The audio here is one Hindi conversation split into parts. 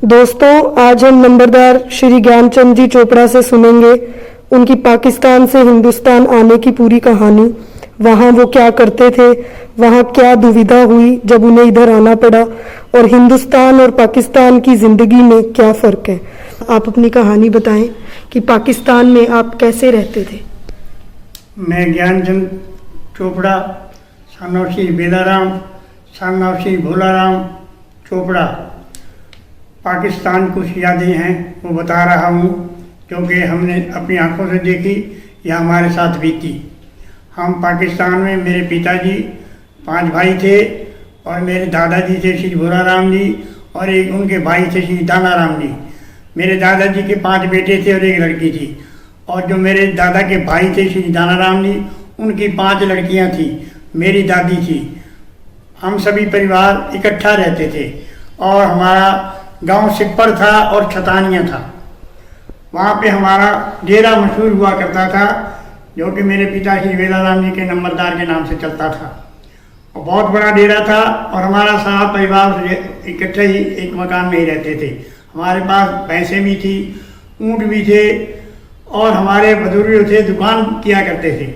दोस्तों, आज हम नंबरदार श्री ज्ञानचंद जी चोपड़ा से सुनेंगे उनकी पाकिस्तान से हिंदुस्तान आने की पूरी कहानी। वहाँ वो क्या करते थे, वहाँ क्या दुविधा हुई जब उन्हें इधर आना पड़ा, और हिंदुस्तान और पाकिस्तान की ज़िंदगी में क्या फ़र्क है। आप अपनी कहानी बताएं कि पाकिस्तान में आप कैसे रहते थे। मैं Gyanchand Chopra, son of Shri Bedaram, son of Shri Bholaram Chopra, Pakistan कुछ यादें हैं वो बता रहा हूँ, क्योंकि हमने अपनी आंखों से देखी या हमारे साथ बीती। हम पाकिस्तान में, मेरे पिताजी 5 भाई थे और मेरे दादाजी थे श्री भोलाराम जी, और एक उनके भाई थे श्री दानाराम जी। मेरे दादाजी के 5 बेटे थे और 1 लड़की थी, और जो मेरे दादा के भाई थे श्री दानाराम जी, उनकी 5 लड़कियां थी, मेरी दादी थी। हम सभी परिवार इकट्ठा रहते थे और हमारा गांव सिप्पर था और छतानिया था। वहाँ पे हमारा डेरा मशहूर हुआ करता था, जो कि मेरे पिता श्री बेलाराम जी के नंबरदार के नाम से चलता था, और बहुत बड़ा डेरा था। और हमारा सारा परिवार इकट्ठे ही एक मकान में ही रहते थे। हमारे पास भैंसें भी थी, ऊँट भी थे, और हमारे बुजुर्ग थे दुकान किया करते थे।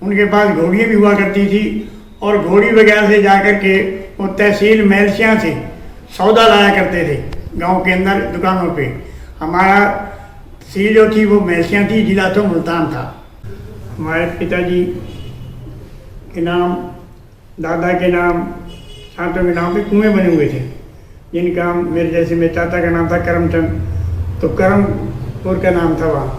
उनके पास घोड़ियाँ भी हुआ करती थी, और घोड़ी वगैरह से जाकर के वो तहसील महलसियाँ से सौदा लाया करते थे गांव के अंदर दुकानों पे। हमारा तहसील जो थी वो महलसियाँ थी, जिला तो मुल्तान था। हमारे पिताजी के नाम, दादा के नाम, सातों के नाम पे कुएँ बने हुए थे, जिनका मेरे जैसे मेरे चाचा का नाम था करमचंद, तो करमपुर का नाम था वहाँ,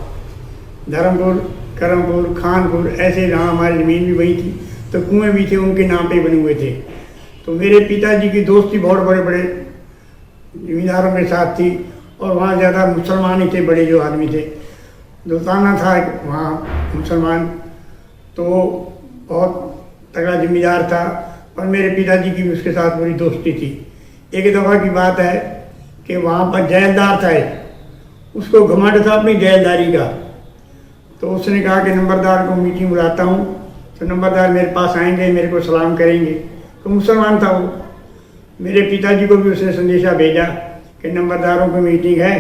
धर्मपुर, करमपुर, खानपुर, ऐसे जहाँ हमारी ज़मीन भी वही थी, तो कुएँ भी थे उनके नाम पे बने हुए थे। तो मेरे पिताजी की दोस्ती बहुत बड़े बड़े जमींदारों के साथ थी, और वहाँ ज़्यादा मुसलमान ही थे, बड़े जो आदमी थे। दोस्ताना था वहाँ मुसलमान, तो बहुत तगड़ा जमींदार था, और मेरे पिताजी की भी उसके साथ बड़ी दोस्ती थी। एक दफ़ा की बात है कि वहाँ पर जैलदार था, उसको घमंड था अपनी जैलदारी का। तो उसने कहा कि नंबरदार को मीटिंग बुलाता हूँ, तो नंबरदार मेरे पास आएंगे, मेरे को सलाम करेंगे। तो मुसलमान था वो। मेरे पिताजी को भी उसने संदेशा भेजा कि नंबरदारों की मीटिंग है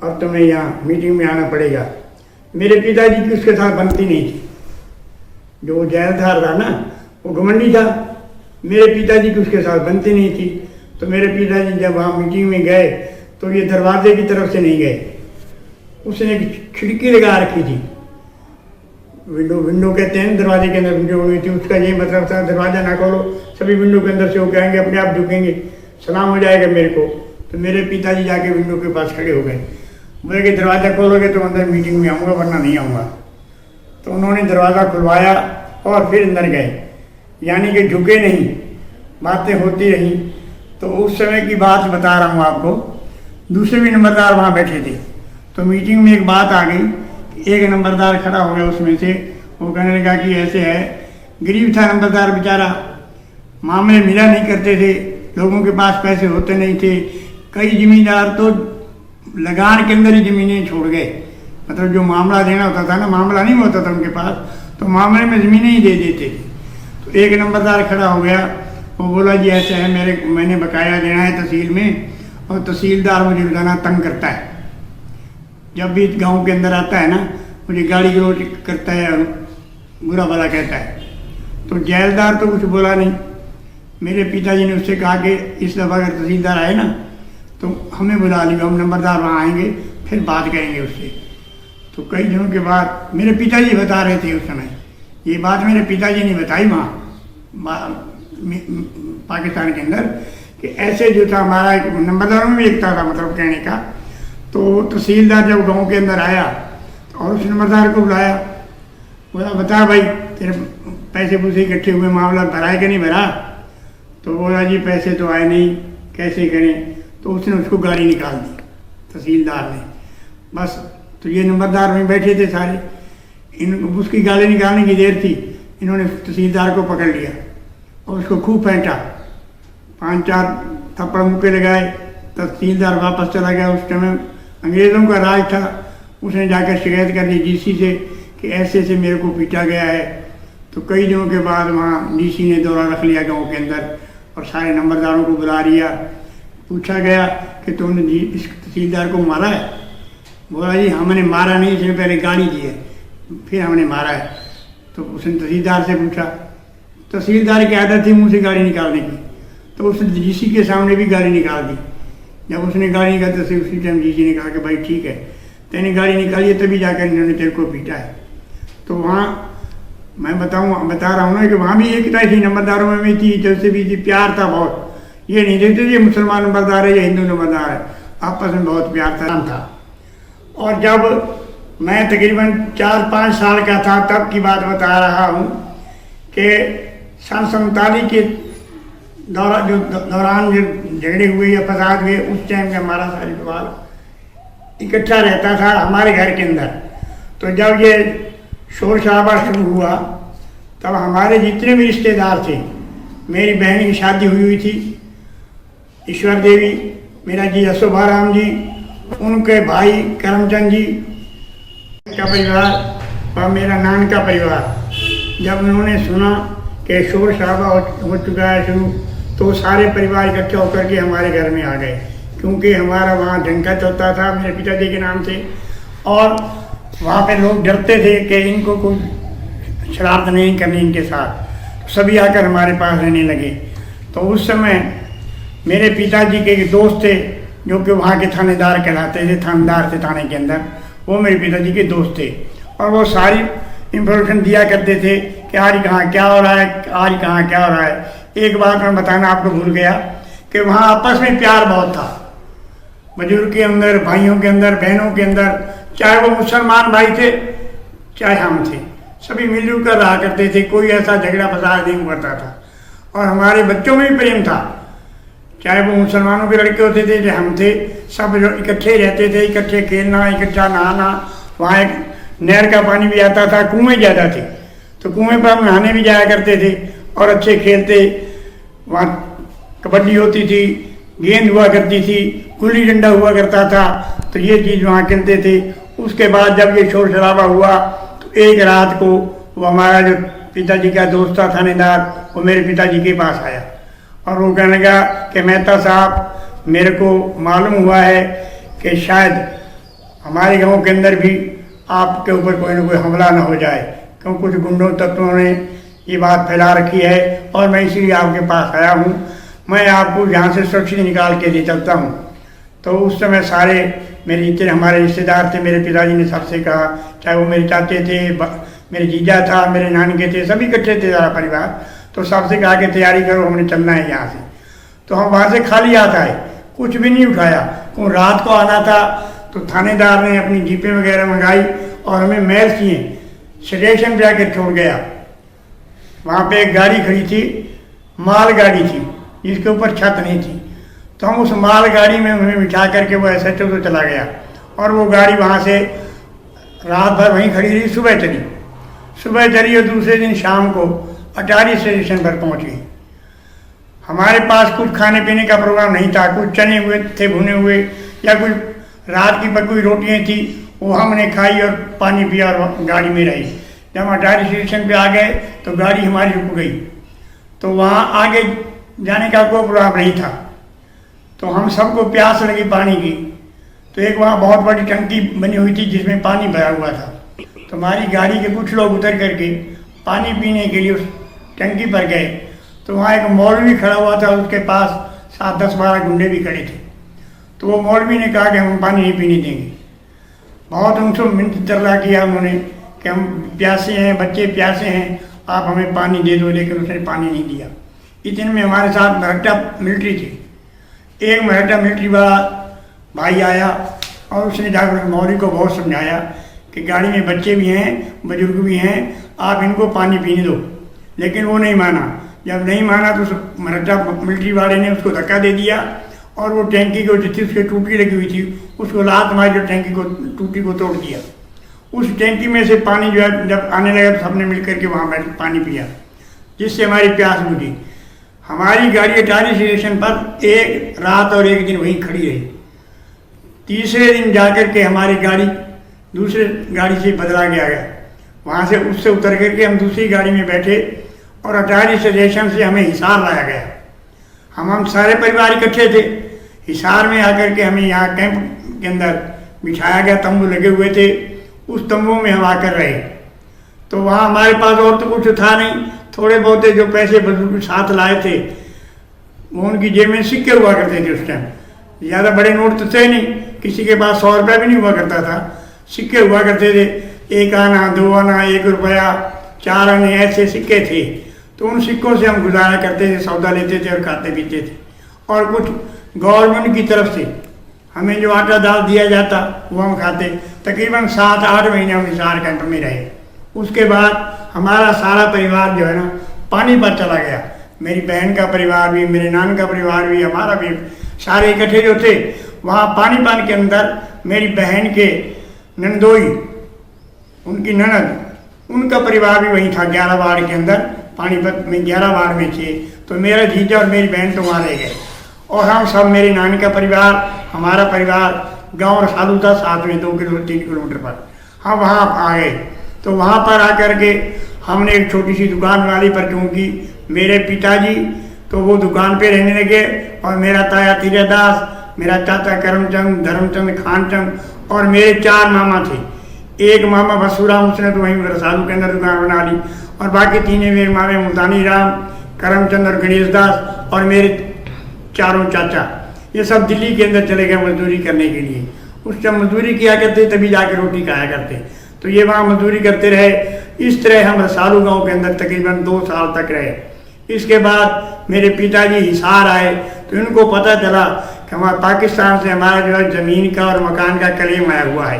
और तुम्हें यहाँ मीटिंग में आना पड़ेगा। मेरे पिताजी की उसके साथ बनती नहीं थी। जो जैलदार था ना, वो घमंडी था, मेरे पिताजी की उसके साथ बनती नहीं थी। तो मेरे पिताजी जब वहाँ मीटिंग में गए तो ये दरवाजे की तरफ से नहीं गए, उसने एक खिड़की लगा रखी थी, विंडो कहते हैं दरवाजे के अंदर विंडो बनी थी। उसका ये मतलब था दरवाज़ा ना खोलो, सभी विंडो के अंदर से वो कहेंगे, अपने आप झुकेंगे, सलाम हो जाएगा मेरे को। तो मेरे पिताजी जाके विंडो के पास खड़े हो गए, बोले कि दरवाज़ा खोलोगे तो अंदर मीटिंग में आऊँगा, वरना नहीं आऊँगा। तो उन्होंने दरवाज़ा खुलवाया और फिर अंदर गए, यानी कि झुके नहीं, बातें होती रहीं। तो उस समय की बात बता रहा हूँ आपको। दूसरे भी नंबरदार वहाँ बैठे थे, तो मीटिंग में एक बात आ गई। एक नंबरदार खड़ा हो गया उसमें से, वो कहने लगा कि ऐसे है, गरीब था नंबरदार बेचारा, मामले मिला नहीं करते थे, लोगों के पास पैसे होते नहीं थे। कई ज़मींदार तो लगान के अंदर ही ज़मीनें छोड़ गए, मतलब जो मामला देना होता था ना, मामला नहीं होता था उनके पास, तो मामले में ज़मीनें ही दे देते थे। तो एक नंबरदार खड़ा हो गया, वो बोला जी ऐसे है, मैंने बकाया देना है तहसील में, और तहसीलदार मुझे रोज़ाना तंग करता है। जब भी गांव के अंदर आता है ना, मुझे गाली गलौज करता है, बुरा भला कहता है। तो जैलदार तो कुछ बोला नहीं। मेरे पिताजी ने उससे कहा कि इस दफ़ा अगर तहसीलदार आए ना तो हमें बुला लियो, हम नंबरदार वहाँ आएंगे, फिर बात करेंगे उससे। तो कई दिनों के बाद मेरे पिताजी बता रहे थे उस समय, ये बात मेरे पिताजी ने बताई वहाँ पाकिस्तान के अंदर, कि ऐसे जो था हमारा एक नंबरदारों में भी एकता था, मतलब कहने का। तो तहसीलदार जब गांव के अंदर आया और उस नंबरदार को बुलाया, बोला बता भाई तेरे पैसे पूसे इकट्ठे हुए, मामला भरा है कि नहीं भरा। तो बोला जी पैसे तो आए नहीं, कैसे करें। तो उसने उसको गाली निकाल दी तहसीलदार ने, बस। तो ये नंबरदार वहीं बैठे थे सारे, उसकी गाली निकालने की देर थी, इन्होंने तहसीलदार को पकड़ लिया और उसको खूब फेंटा, 5-4 थप्पड़ मुँह पे लगाए। तहसीलदार वापस चला गया। उस समय अंग्रेज़ों का राज था, उसने जाकर शिकायत कर दी डीसी से कि ऐसे ऐसे मेरे को पीटा गया है। तो कई दिनों के बाद वहाँ डीसी ने दौरा रख लिया गांव के अंदर, और सारे नंबरदारों को बुला लिया। पूछा गया कि तुमने जी इस तहसीलदार को मारा है? बोला जी हमने मारा नहीं, इसने पहले गाली दी है, फिर हमने मारा है। तो उसने तहसीलदार से पूछा, तहसीलदार की आदत थी मुँह से गाली निकालने की, तो उसने डीसी के सामने भी गाली निकाल दी। जब उसने गाली निकाली तो उसी टाइम डीसी ने कहा कि भाई ठीक है, तेने गाली निकाली है तभी जाकर इन्होंने तेरे को पीटा है। तो वहाँ मैं बता रहा हूँ ना कि वहाँ भी एकता थी, नंबरदारों में भी थी, जैसे भी थी, प्यार था बहुत। ये नहीं देखते ये मुसलमान नंबरदार है या हिंदू नंबरदार है, आपस में बहुत प्यार था। और जब मैं तकरीबन 4-5 साल का था तब की बात बता रहा हूँ कि सन 47 के दौरान जो झगड़े हुए या फसाद हुए, उस टाइम का हमारा सारे परिवार इकट्ठा रहता था हमारे घर के अंदर। तो जब ये शोर शराबा शुरू हुआ तब हमारे जितने भी रिश्तेदार थे, मेरी बहन की शादी हुई थी, ईश्वर देवी, मेरा जी यशोभाराम जी, उनके भाई करमचंद जी का परिवार और मेरा नान का परिवार, जब उन्होंने सुना कि शोर शराबा हो चुका है शुरू, तो सारे परिवार इकट्ठे होकर के हमारे घर में आ गए, क्योंकि हमारा वहाँ डंका चलता था मेरे पिताजी के नाम से, और वहाँ पे लोग डरते थे कि इनको कोई शरारत नहीं करनी इनके साथ, तो सभी आकर हमारे पास रहने लगे। तो उस समय मेरे पिताजी के दोस्त थे जो कि वहाँ के थानेदार कहलाते थे, थानेदार थे थाने के अंदर, वो मेरे पिताजी के दोस्त थे, और वो सारी इंफॉर्मेशन दिया करते थे कि आज कहाँ क्या हो रहा है, आज कहाँ क्या हो रहा है। एक बात मैं बताना आपको भूल गया कि वहाँ आपस में प्यार बहुत था, बुजुर्ग के अंदर, भाइयों के अंदर, बहनों के अंदर, चाहे वो मुसलमान भाई थे चाहे हम थे, सभी मिलजुल कर रहा करते थे, कोई ऐसा झगड़ा फसाद नहीं करता था। और हमारे बच्चों में भी प्रेम था, चाहे वो मुसलमानों के लड़के होते थे चाहे हम थे, सब इकट्ठे रहते थे, इकट्ठे खेलना, इकट्ठा नहाना। वहाँ एक नहर का पानी भी आता था, कुएँ ज़्यादा थे तो कुएँ पर हम नहाने भी जाया करते थे और अच्छे खेलते। वहाँ कबड्डी होती थी, गेंद हुआ करती थी, गुल्ली डंडा हुआ करता था, तो ये चीज़ वहाँ खेलते थे। उसके बाद जब ये शोर शराबा हुआ तो एक रात को वो हमारा जो पिताजी का दोस्त था थानेदार, वो मेरे पिताजी के पास आया और वो कहने लगा कि मेहता साहब, मेरे को मालूम हुआ है कि शायद हमारे गांव के अंदर भी आपके ऊपर कोई ना कोई हमला ना हो जाए, क्यों कुछ गुंडों तत्वों ने ये बात फैला रखी है और मैं इसीलिए आपके पास आया हूँ, मैं आपको यहाँ से सुरक्षित निकाल के ले चलता हूँ। तो उस समय सारे मेरे जितने हमारे रिश्तेदार थे, मेरे पिताजी ने सबसे कहा, चाहे वो मेरे चाचे थे, मेरे जीजा था, मेरे नानी के थे, सभी इकट्ठे थे सारा परिवार, तो सबसे कहा कि तैयारी करो, हमने चलना है यहाँ से। तो हम वहाँ से खाली आता है, कुछ भी नहीं उठाया, क्यों रात को आना था। तो थानेदार ने अपनी जीपें वगैरह मंगाई और हमें महल किए स्टेशन पे आके छोड़ गया। वहाँ पे एक गाड़ी खड़ी थी, माल गाड़ी थी, जिसके ऊपर छत नहीं थी, तो हम उस माल गाड़ी में हमें बिठा करके वो SHO तो चला गया और वो गाड़ी वहाँ से रात भर वहीं खड़ी रही। सुबह चली और दूसरे दिन शाम को अटारी स्टेशन पर पहुँच गई। हमारे पास कुछ खाने पीने का प्रोग्राम नहीं था, कुछ चने हुए थे भुने हुए, या कुछ रात की पकी हुई रोटियाँ थी, वो हमने खाई और पानी पिया और गाड़ी में रही। जब अटारी स्टेशन पे आ गए तो गाड़ी हमारी रुक गई, तो वहाँ आगे जाने का कोई प्रोग्राम नहीं था। तो हम सबको प्यास लगी पानी की, तो एक वहाँ बहुत बड़ी टंकी बनी हुई थी जिसमें पानी भरा हुआ था। तो हमारी गाड़ी के कुछ लोग उतर करके पानी पीने के लिए उस टंकी पर गए, तो वहाँ एक मौलवी खड़ा हुआ था, उसके पास 7-10-12 गुंडे भी खड़े थे। तो वो मौलवी ने कहा कि हम पानी नहीं पीने देंगे। बहुत उनसे मिन्नत तरला किया उन्होंने कि हम प्यासे हैं, बच्चे प्यासे हैं, आप हमें पानी दे दो, लेकिन उसने पानी नहीं दिया। इतने में हमारे साथ मराठा मिलिट्री थी, एक मराठा मिलिट्री वाला भाई आया और उसने जाकर मौलवी को बहुत समझाया कि गाड़ी में बच्चे भी हैं, बुजुर्ग भी हैं, आप इनको पानी पीने दो, लेकिन वो नहीं माना। जब नहीं माना तो उस मराठा मिलिट्री वाले ने उसको धक्का दे दिया और वो टैंकी को जितनी उसकी टूटी लगी हुई थी उसको लात मार जो टैंकी को टूटी को तोड़ दिया। उस टैंकी में से पानी जो है जब आने लगा तो सबने मिल करके वहाँ बैठ पानी पिया, जिससे हमारी प्यास बुझी। हमारी गाड़ी अटारी स्टेशन पर एक रात और एक दिन वहीं खड़ी रही। तीसरे दिन जाकर के हमारी गाड़ी दूसरे गाड़ी से बदला गया, वहाँ से उससे उतर करके हम दूसरी गाड़ी में बैठे और अटारी स्टेशन से हमें हिसार लाया गया। हम सारे परिवार इकट्ठे थे, हिसार में आकर के हमें यहाँ कैंप के अंदर बिछाया गया, तंबू लगे हुए थे, उस तंबू में हम आकर रहे। तो वहाँ हमारे पास और तो कुछ था नहीं, थोड़े बहुत जो पैसे बुजुर्ग साथ लाए थे वो उनकी जेब में सिक्के हुआ करते थे। उस टाइम ज़्यादा बड़े नोट तो थे नहीं, किसी के पास 100 रुपया भी नहीं हुआ करता था, सिक्के हुआ करते थे। 1 आना, 2 आना, 1 रुपया, 4 आने, ऐसे सिक्के थे। तो उन सिक्कों से हम गुजारा करते थे, सौदा लेते थे और खाते पीते थे। और कुछ गवर्नमेंट की तरफ से हमें जो आटा दाल दिया जाता वो हम खाते। तकरीबन 7-8 महीने हम हिसार कैंप में रहे। उसके बाद हमारा सारा परिवार जो है ना पानीपत चला गया। मेरी बहन का परिवार भी, मेरे नान का परिवार भी, हमारा भी, सारे इकट्ठे जो थे वहाँ पानीपत के अंदर मेरी बहन के नंदोई, उनकी ननद, उनका परिवार भी वहीं था। 11 वार्ड के अंदर, पानीपत में 11 वार्ड में थे। तो मेरा जीजा और मेरी बहन तो वहाँ रह गए और हम सब, मेरे नानी का परिवार, हमारा परिवार, गांव रसालू था साथ में 2 किलो 3 किलोमीटर पर, हम वहाँ आ गए। तो वहाँ पर आकर के हमने एक छोटी सी दुकान बना ली, पर क्योंकि मेरे पिताजी तो वो दुकान पे रहने लगे और मेरा ताया तीरदास, मेरा चाचा करमचंद, धर्मचंद, खानचंद और मेरे 4 मामा थे। एक मामा बसुराम, उसने तो वहीं रसालू के अंदर दुकान बना ली, और बाकी 3 मेरे मामे मुल्तानी राम, करमचंद और गणेश दास और मेरे 4 चाचा, ये सब दिल्ली के अंदर चले गए मजदूरी करने के लिए। उस टाइम मजदूरी किया करते तभी जाके रोटी खाया करते। तो ये वहाँ मजदूरी करते रहे। इस तरह हम रसालू गांव के अंदर तकरीबन 2 साल तक रहे। इसके बाद मेरे पिताजी हिसार आए तो इनको पता चला कि हमारा पाकिस्तान से हमारा जो है ज़मीन का और मकान का क्लेम आया हुआ है।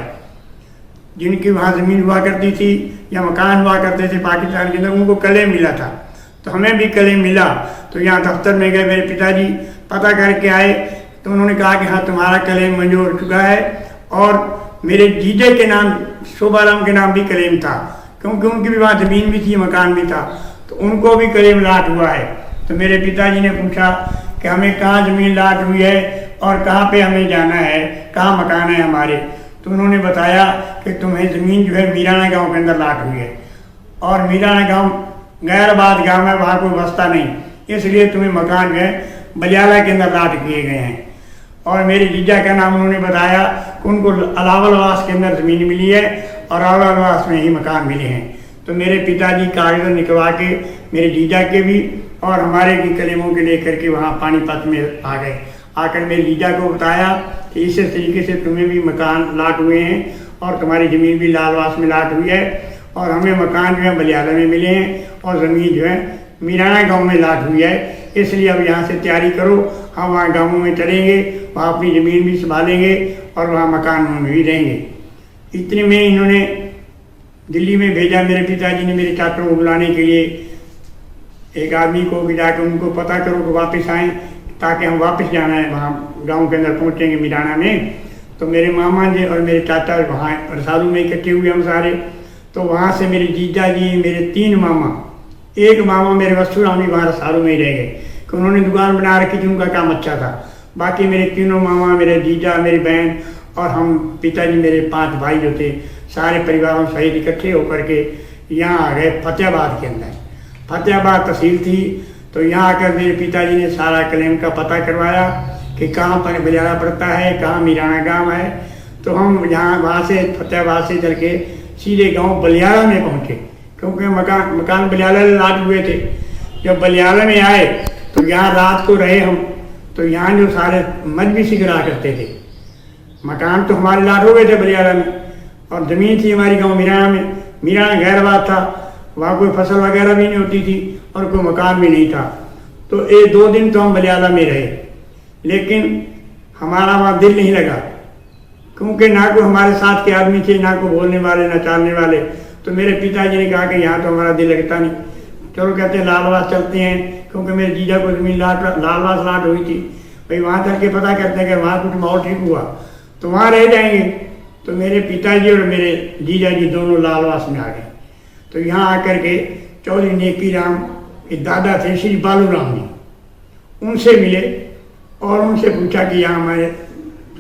जिनकी वहाँ ज़मीन हुआ करती थी या मकान हुआ करते थे पाकिस्तान के अंदर, उनको क्लेम मिला था। तो हमें भी क्लेम मिला। तो यहाँ दफ्तर में गए, मेरे पिताजी पता करके आए तो उन्होंने कहा कि हाँ तुम्हारा क्लेम मंजूर हो चुका है। और मेरे जीजे के नाम, शोभाराम के नाम भी क्लेम था, क्योंकि उनकी भी वहाँ ज़मीन भी थी, मकान भी था, तो उनको भी क्लेम लाट हुआ है। तो मेरे पिताजी ने पूछा कि हमें कहाँ ज़मीन लाट हुई है और कहाँ पे हमें जाना है, कहाँ मकान है हमारे। तो उन्होंने बताया कि तुम्हें ज़मीन जो है मीराना गांव के अंदर लाट हुई है, और मीराना गांव गैराबाद गांव है, वहाँ कोई बसता नहीं, इसलिए तुम्हें मकान जो है बलियाला के अंदर लाट किए गए हैं। और मेरे जीजा का नाम उन्होंने बताया कि उनको अलावलवास के अंदर ज़मीन मिली है और अलावलवास में ही मकान मिले हैं। तो मेरे पिताजी कागज़ निकलवा के मेरे जीजा के भी और हमारे भी कलेमों के लेकर के वहाँ पानीपत में आ गए। आकर मेरे जीजा को बताया कि इस तरीके से तुम्हें भी मकान लाट हुए हैं और तुम्हारी ज़मीन भी लालवास में लाट हुई है, और हमें मकान जो है बलियाला में मिले हैं और ज़मीन जो है मीराना गांव में लाट हुई है। इसलिए अब यहाँ से तैयारी करो, हम वहाँ गाँवों में चलेंगे, वहाँ अपनी ज़मीन भी संभालेंगे और वहाँ मकान में भी रहेंगे। इतने में इन्होंने दिल्ली में भेजा मेरे पिताजी ने मेरे चाचों को बुलाने के लिए एक आदमी को कि जाकर उनको पता करो कि वापस आएँ, ताकि हम वापस जाना है, वहाँ गांव के अंदर पहुँचेंगे मीराना में। तो मेरे मामा जी और मेरे चाचा वहाँ रसालू में इकट्ठे हुए हम सारे। तो वहाँ से मेरे जीजा जी, मेरे 3 मामा, एक मामा मेरे वस्तुराम भी वहाँ रसालू में ही रह गए कि उन्होंने दुकान बना रखी थी, उनका काम अच्छा था। बाकी मेरे तीनों मामा, मेरे जीजा, मेरी बहन और हम पिताजी, मेरे 5 भाई जो थे, सारे परिवारों सहित इकट्ठे होकर के यहाँ आ गए फतेहाबाद के अंदर। फतेहाबाद तहसील थी। तो यहाँ आकर मेरे पिताजी ने सारा क्लेम का पता करवाया कि कहाँ पर बलियाला पड़ता है, कहाँ मीराना गांव है। तो हम यहाँ वहाँ से फतेहाबाद से चल के सीधे गांव बलियाला में पहुँचे, क्योंकि मकान बलियाला लाट हुए थे। जब बलियाला में आए तो यहाँ रात को रहे हम। तो यहाँ जो सारे मजबी सिगरा करते थे, मकान तो हमारे लाट हो गए थे बलियाला में, और ज़मीन थी हमारी गांव मीराना में। मीराना गैराबाद था, वहाँ कोई फसल वगैरह भी नहीं होती थी और कोई मकान भी नहीं था। तो 1-2 दिन तो हम बलियाला में रहे, लेकिन हमारा वहाँ दिल नहीं लगा, क्योंकि ना कोई हमारे साथ के आदमी थे, ना कोई बोलने वाले, ना चालने वाले। तो मेरे पिताजी ने कहा कि यहाँ तो हमारा दिल लगता नहीं, चलो कहते हैं लालवास चलते हैं, क्योंकि मेरे जीजा को ज़मीन लालवास लाट हुई थी। भाई वहाँ चल के पता करते हैं कि वहाँ कुछ माहौल ठीक हुआ तो वहाँ रह जाएंगे। तो मेरे पिताजी और मेरे जीजा जी दोनों लालवास में आ गए। तो यहाँ आकर के चौधरी नेकी राम के दादा थे श्री बालू राम जी, उनसे मिले और उनसे पूछा कि यहाँ हमारे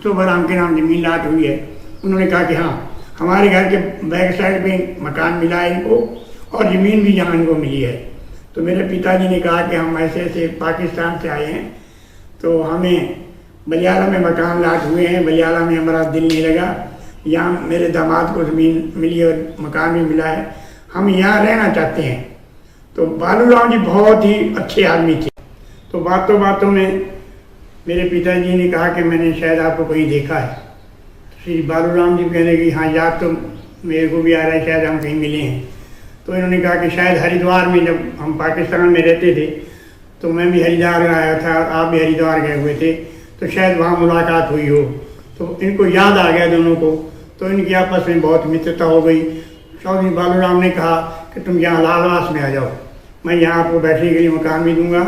शोभाराम के नाम ज़मीन लाट हुई है। उन्होंने कहा कि हाँ, हमारे घर के बैक साइड में मकान मिला है इनको और ज़मीन भी यहाँ इनको मिली है। तो मेरे पिताजी ने कहा कि हम ऐसे ऐसे पाकिस्तान से आए हैं, तो हमें बलियाला में मकान लाट हुए हैं। बलियाला में हमारा दिल नहीं लगा। यहाँ मेरे दामाद को ज़मीन मिली और मकान भी मिला है। हम यहाँ रहना चाहते हैं। तो बालूराम जी बहुत ही अच्छे आदमी थे। तो बातों बातों में मेरे पिताजी ने कहा कि मैंने शायद आपको कहीं देखा है। श्री बालूराम जी कहने की हाँ याद तो मेरे को भी आ रहा है, शायद हम कहीं मिले हैं। तो इन्होंने कहा कि शायद हरिद्वार में, जब हम पाकिस्तान में रहते थे तो मैं भी हरिद्वार आया था, आप भी हरिद्वार गए हुए थे, तो शायद वहाँ मुलाकात हुई हो। तो इनको याद आ गया दोनों को। तो इनकी आपस में बहुत मित्रता हो गई। चौधरी बालूराम ने कहा कि तुम यहाँ लालवास में आ जाओ, मैं यहाँ आपको बैठने के लिए मकान भी दूंगा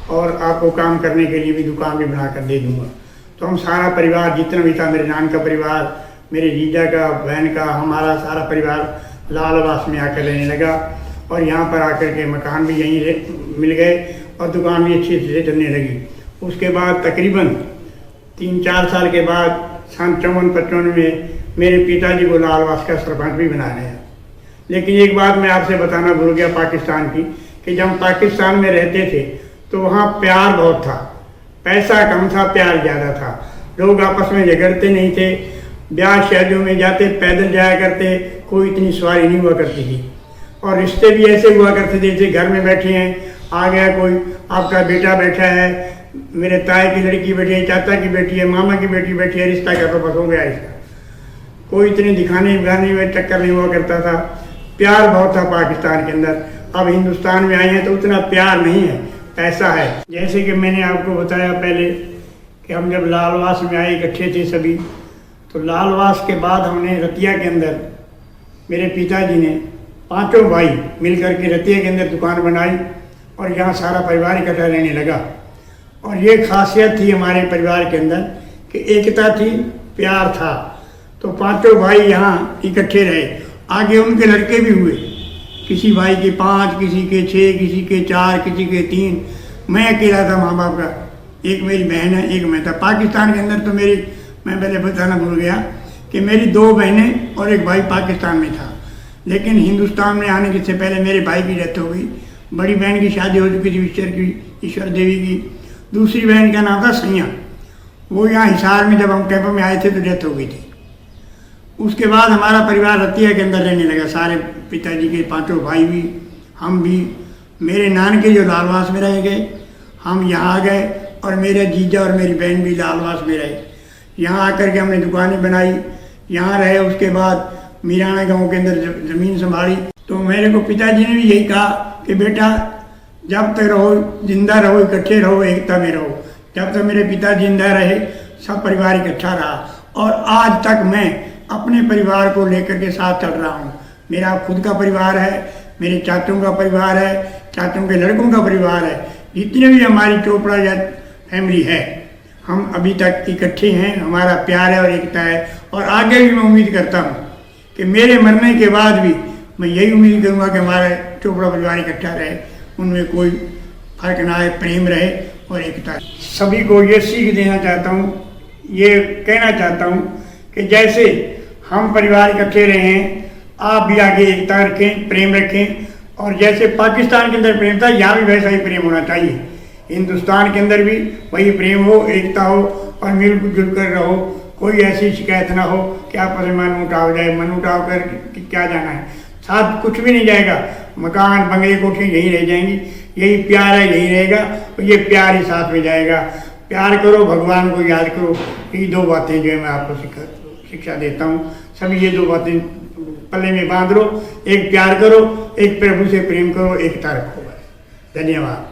और आपको काम करने के लिए भी दुकान भी बना कर दे दूंगा। तो हम सारा परिवार जितना भी था, मेरे नान का परिवार, मेरे जीजा का, बहन का, हमारा सारा परिवार लालवास में आकर रहने लगा। और यहाँ पर आकर के मकान भी यहीं मिल गए और दुकान भी अच्छी से चलने लगी। उसके बाद तकरीबन 3-4 साल के बाद सन 54-55 में मेरे पिताजी को लालवास का सरपंच भी बनाया गया। लेकिन एक बात मैं आपसे बताना भूल गया पाकिस्तान की, कि जब हम पाकिस्तान में रहते थे तो वहाँ प्यार बहुत था, पैसा कम था, प्यार ज़्यादा था। लोग आपस में झगड़ते नहीं थे। ब्याह शादियों में जाते पैदल जाया करते, कोई इतनी सवारी नहीं हुआ करती थी। और रिश्ते भी ऐसे हुआ करते थे जैसे घर में बैठे हैं, आ गया कोई, आपका बेटा बैठा है, मेरे ताए की लड़की बैठी है, चाचा की बेटी है, मामा की बेटी बैठी है, रिश्ता क्या तो बस हो गया इसका। कोई इतने दिखाने बिखाने में चक्कर नहीं हुआ करता था। प्यार बहुत था पाकिस्तान के अंदर। अब हिंदुस्तान में आए हैं तो उतना प्यार नहीं है, पैसा है। जैसे कि मैंने आपको बताया पहले कि हम जब लालवास में आए इकट्ठे थे सभी, तो लालवास के बाद हमने रतिया के अंदर, मेरे पिताजी ने 5 भाई मिलकर के रतिया के अंदर दुकान बनाई और यहाँ सारा परिवार इकट्ठा रहने लगा। और ये खासियत थी हमारे परिवार के अंदर कि एकता थी, प्यार था। तो 5 भाई यहाँ इकट्ठे रहे। आगे उनके लड़के भी हुए, किसी भाई के 5, किसी के 6, किसी के 4, किसी के 3। मैं अकेला था माँ बाप का। एक मेरी बहन है, एक मैं था। पाकिस्तान के अंदर तो मैं पहले बताना भूल गया कि मेरी 2 बहनें और एक भाई पाकिस्तान में था। लेकिन हिंदुस्तान में आने के से पहले मेरे भाई की डेथ हो गई। बड़ी बहन की शादी हो चुकी थी ईश्वर देवी की। दूसरी बहन का नाम था सैया। वो यहाँ हिसार में जब हम कैंप में आए थे तो डेथ हो गई थी। उसके बाद हमारा परिवार रतिया के अंदर रहने लगा। सारे पिताजी के 5 भाई भी, हम भी, मेरे नान के जो लालवास में रह गए, हम यहाँ आ गए और मेरे जीजा और मेरी बहन भी लालवास में रहे। यहाँ आकर के हमने दुकानें बनाई, यहाँ रहे। उसके बाद मीराना गांव के अंदर ज़मीन संभाली। तो मेरे को पिताजी ने भी यही कहा कि बेटा जब तक रहो, जिंदा रहो, इकट्ठे रहो, एकता में रहो। जब तक मेरे पिता जिंदा रहे सब परिवार इकट्ठा रहा। और आज तक मैं अपने परिवार को लेकर के साथ चल रहा हूँ। मेरा खुद का परिवार है, मेरे चाचों का परिवार है, चाचों के लड़कों का परिवार है। जितने भी हमारी चोपड़ा फैमिली है, हम अभी तक इकट्ठे हैं। हमारा प्यार है और एकता है। और आगे भी मैं उम्मीद करता हूँ कि मेरे मरने के बाद भी मैं यही उम्मीद करूँगा कि हमारा चोपड़ा परिवार इकट्ठा रहे, उनमें कोई फर्क ना आए, प्रेम रहे और एकता। सभी को ये सीख देना चाहता हूँ, ये कहना चाहता हूँ कि जैसे हम परिवार इकट्ठे रहे हैं, आप भी आगे एकता रखें, प्रेम रखें। और जैसे पाकिस्तान के अंदर प्रेम था, यहाँ भी वैसा ही प्रेम होना चाहिए। हिंदुस्तान के अंदर भी वही प्रेम हो, एकता हो और मिलजुल कर रहो। कोई ऐसी शिकायत ना हो कि आपस में मन उठाव जाए। मन उठाव कर क्या जाना है, साथ कुछ भी नहीं जाएगा। मकान, बंगले, कोठियाँ यही रह जाएंगी। यही प्यार है, यही रहेगा और ये प्यार ही साथ में जाएगा। प्यार करो, भगवान को याद करो। ये 2 बातें जो है मैं आपको शिक्षा देता हूँ। सभी ये 2 बातें पल्ले में बांध लो। एक प्यार करो, एक प्रभु से प्रेम करो, एकता रखो। धन्यवाद।